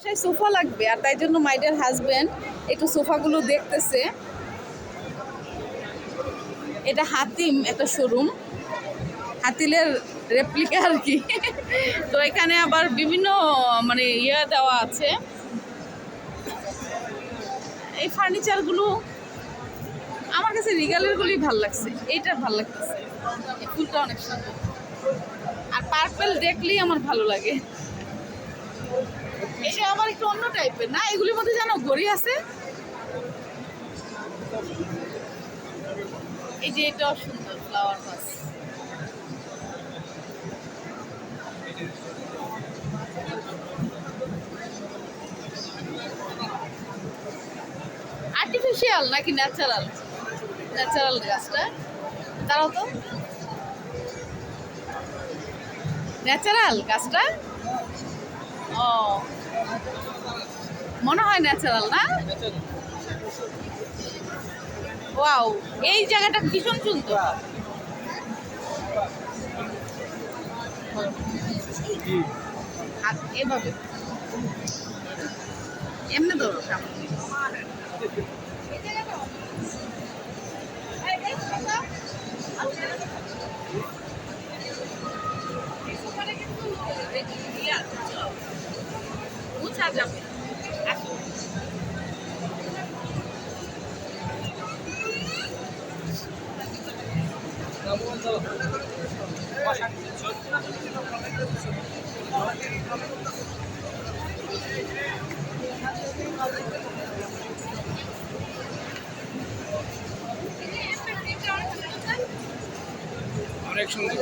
সেই সোফা লাগবে, আর তাই জন্য মাই ডিয়ার হাজবেন্ড একটু সোফাগুলো দেখতেছে। এটা হাতিম একটা শোরুম, হাতিলের রেপ্লিকা আর কি। তো এখানে আবার বিভিন্ন মানে দেওয়া আছে। এই ফার্নিচারগুলো আমার কাছে রিগালের গুলি ভাল লাগছে, এইটা ভাল লাগতেছে, এই ফুলটা অনেক সুন্দর। আর পার্পল দেখলেই আমার ভালো লাগে। এটা আবার একটু অন্য টাইপের না, এগুলির মধ্যে যেন ঘড়ি আছে। এই যে এটাও সুন্দর, ফ্লাওয়ার ভাস। আর্টিফিশিয়াল নাকি ন্যাচারাল? ন্যাচারাল গাছটা, তারাও তো ন্যাচারাল গাছটা। ও মনে হয় ন্যাচারাল না? ওয়াও, এই জায়গাটা ভীষণ সুন্দর। এভাবে এমনি তো বুঝা যাবে। অনেক সুন্দর।